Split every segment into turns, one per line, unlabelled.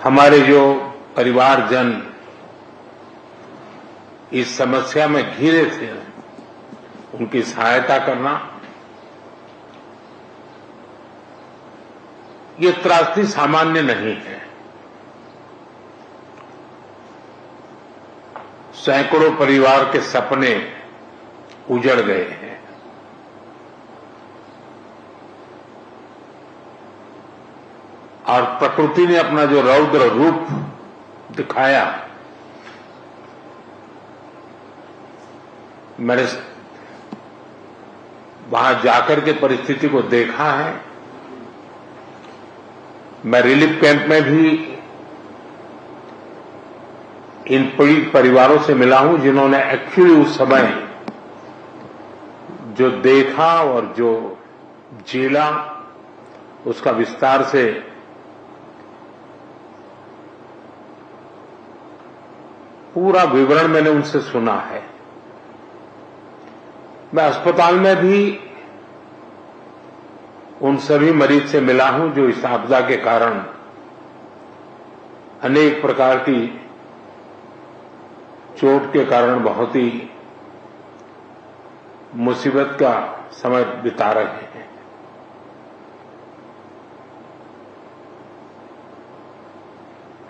हमारे जो परिवारजन इस समस्या में घिरे थे, उनकी सहायता करना, ये त्रासदी सामान्य नहीं है। सैकड़ों परिवार के सपने उजड़ गए हैं। और प्रकृति ने अपना जो रौद्र रूप दिखाया, मैंने वहां जाकर के परिस्थिति को देखा है। मैं रिलीफ कैंप में भी इन पीड़ित परिवारों से मिला हूं, जिन्होंने एक्चुअली उस समय जो देखा और जो झेला, उसका विस्तार से पूरा विवरण मैंने उनसे सुना है। मैं अस्पताल में भी उन सभी मरीज से मिला हूं जो इस आपदा के कारण अनेक प्रकार की चोट के कारण बहुत ही मुसीबत का समय बिता रहे हैं।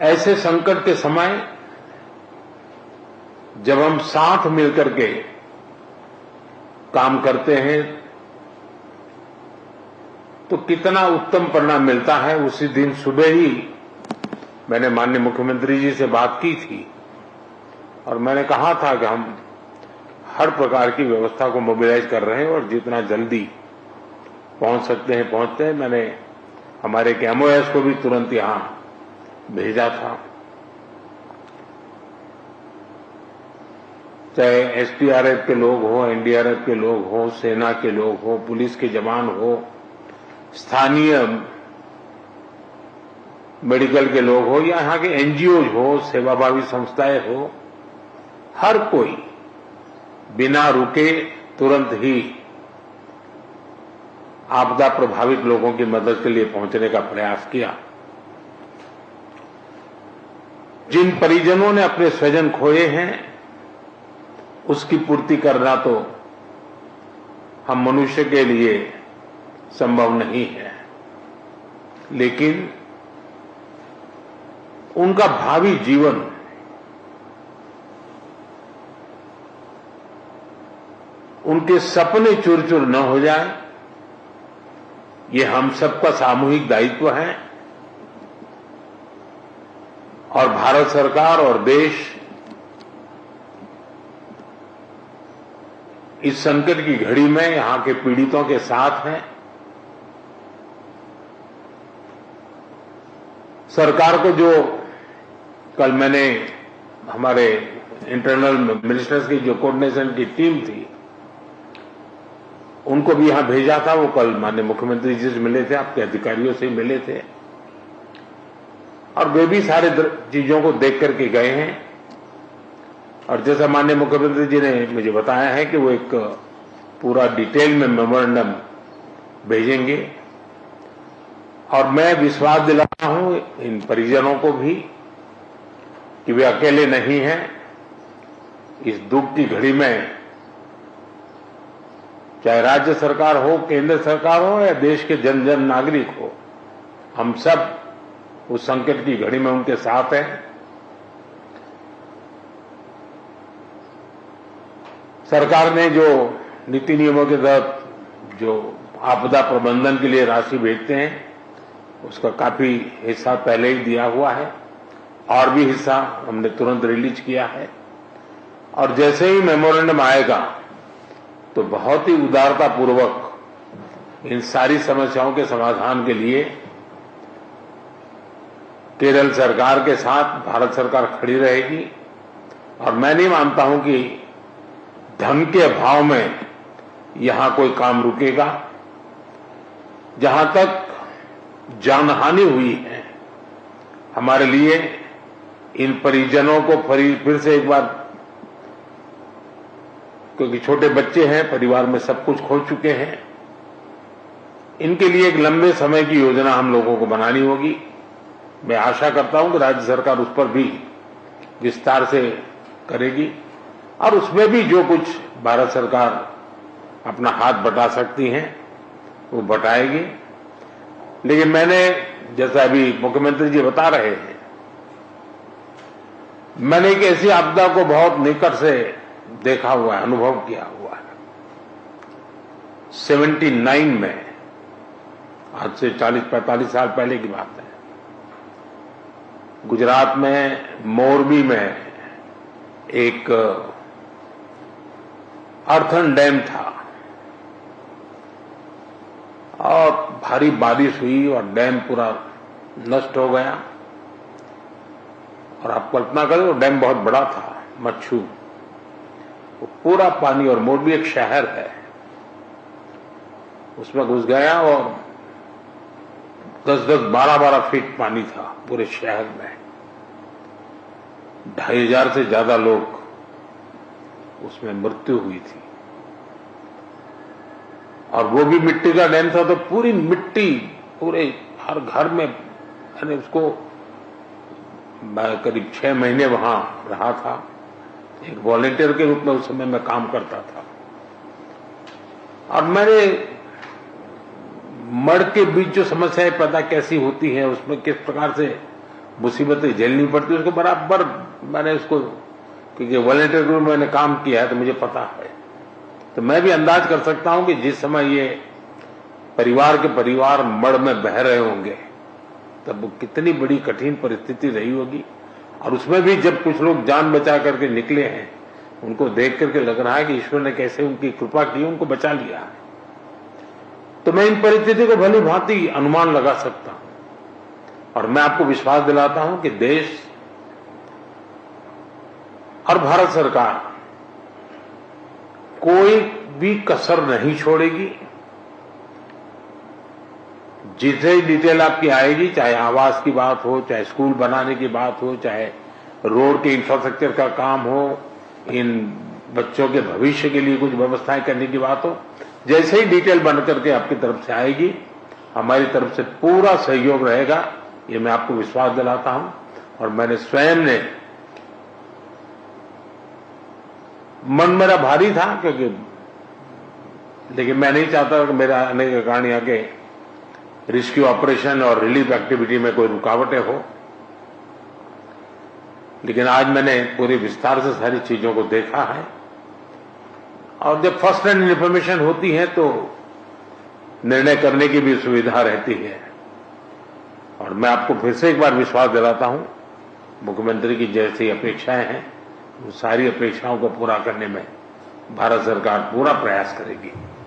ऐसे संकट के समय जब हम साथ मिलकर के काम करते हैं तो कितना उत्तम परिणाम मिलता है। उसी दिन सुबह ही मैंने माननीय मुख्यमंत्री जी से बात की थी और मैंने कहा था कि हम हर प्रकार की व्यवस्था को मोबिलाइज कर रहे हैं और जितना जल्दी पहुंच सकते हैं पहुंचते हैं। मैंने हमारे एक MOS को भी तुरंत यहां भेजा था, चाहे SDRF के लोग हो, NDRF के लोग हो, सेना के लोग हो, पुलिस के जवान हो, स्थानीय मेडिकल के लोग हो या यहाँ के NGOs हो, सेवाभावी संस्थाएं हो, हर कोई बिना रुके तुरंत ही आपदा प्रभावित लोगों की मदद के लिए पहुंचने का प्रयास किया। जिन परिजनों ने अपने स्वजन खोए हैं, उसकी पूर्ति करना तो हम मनुष्य के लिए संभव नहीं है, लेकिन उनका भावी जीवन उनके सपने चूर चूर न हो जाए, ये हम सबका सामूहिक दायित्व है। और भारत सरकार और देश इस संकट की घड़ी में यहां के पीड़ितों के साथ हैं। सरकार को जो कल मैंने हमारे इंटरनल मिनिस्टर्स की जो कोऑर्डिनेशन की टीम थी, उनको भी यहां भेजा था। वो कल माननीय मुख्यमंत्री जी से मिले थे, आपके अधिकारियों से मिले थे और वे भी सारे चीजों को देख करके गए हैं। और जैसा माननीय मुख्यमंत्री जी ने मुझे बताया है कि वो एक पूरा डिटेल में मेमोरेंडम भेजेंगे और मैं विश्वास दिलाता हूं इन परिजनों को भी कि वे अकेले नहीं हैं। इस दुख की घड़ी में चाहे राज्य सरकार हो, केंद्र सरकार हो या देश के जन जन नागरिक हो, हम सब उस संकट की घड़ी में उनके साथ हैं। सरकार ने जो नीति नियमों के तहत जो आपदा प्रबंधन के लिए राशि भेजते हैं, उसका काफी हिस्सा पहले ही दिया हुआ है और भी हिस्सा हमने तुरंत रिलीज किया है। और जैसे ही मेमोरेंडम आएगा तो बहुत ही उदारतापूर्वक इन सारी समस्याओं के समाधान के लिए केरल सरकार के साथ भारत सरकार खड़ी रहेगी। और मैं नहीं मानता हूं कि धन के अभाव में यहां कोई काम रुकेगा। जहां तक जानहानि हुई है, हमारे लिए इन परिजनों को फिर से एक बार, क्योंकि छोटे बच्चे हैं, परिवार में सब कुछ खो चुके हैं, इनके लिए एक लंबे समय की योजना हम लोगों को बनानी होगी। मैं आशा करता हूं कि राज्य सरकार उस पर भी विस्तार से करेगी और उसमें भी जो कुछ भारत सरकार अपना हाथ बटा सकती है वो बटाएगी। लेकिन मैंने, जैसा अभी मुख्यमंत्री जी बता रहे हैं, मैंने एक ऐसी आपदा को बहुत निकट से देखा हुआ है, अनुभव किया हुआ है। 79 में, आज से 40-45 साल पहले की बात है, गुजरात में मोरबी में एक अर्थन डैम था और भारी बारिश हुई और डैम पूरा नष्ट हो गया। और आप कल्पना करें, वो डैम बहुत बड़ा था, मच्छू, वो पूरा पानी, और मोरबी एक शहर है, उसमें घुस गया और 10-10, 12-12 फीट पानी था पूरे शहर में। 2500 से ज्यादा लोग उसमें मृत्यु हुई थी। और वो भी मिट्टी का डैम था, तो पूरी मिट्टी पूरे हर घर में, यानी उसको मैं करीब 6 महीने वहां रहा था, एक वॉलंटियर के रूप में उस समय मैं काम करता था। और मैंने मड़ के बीच जो समस्याएं पैदा कैसी होती हैं, उसमें किस प्रकार से मुसीबतें झेलनी पड़ती है, उसको बराबर मैंने उसको, क्योंकि वॉलंटियर ग्रुप में मैंने काम किया है तो मुझे पता है। तो मैं भी अंदाज कर सकता हूं कि जिस समय ये परिवार के परिवार मड़ में बह रहे होंगे तब वो कितनी बड़ी कठिन परिस्थिति रही होगी। और उसमें भी जब कुछ लोग जान बचा करके निकले हैं, उनको देख करके लग रहा है कि ईश्वर ने कैसे उनकी कृपा की, उनको बचा लिया है। तो मैं इन परिस्थिति को भली भांति अनुमान लगा सकता हूं और मैं आपको विश्वास दिलाता हूं कि देश और भारत सरकार कोई भी कसर नहीं छोड़ेगी। जितनी डिटेल आपकी आएगी, चाहे आवास की बात हो, चाहे स्कूल बनाने की बात हो, चाहे रोड के इंफ्रास्ट्रक्चर का काम हो, इन बच्चों के भविष्य के लिए कुछ व्यवस्थाएं करने की बात हो, जैसे ही डिटेल बन करके आपकी तरफ से आएगी, हमारी तरफ से पूरा सहयोग रहेगा, ये मैं आपको विश्वास दिलाता हूं। और मैंने स्वयं ने, मन मेरा भारी था क्योंकि, लेकिन मैं नहीं चाहता कि मेरा आने के कारण यहाँ के रेस्क्यू ऑपरेशन और रिलीफ एक्टिविटी में कोई रुकावटें हो। लेकिन आज मैंने पूरे विस्तार से सारी चीजों को देखा है और जब फर्स्ट हैंड इन्फॉर्मेशन होती है तो निर्णय करने की भी सुविधा रहती है। और मैं आपको फिर से एक बार विश्वास दिलाता हूं, मुख्यमंत्री की जैसी अपेक्षाएं हैं, उन सारी अपेक्षाओं को पूरा करने में भारत सरकार पूरा प्रयास करेगी।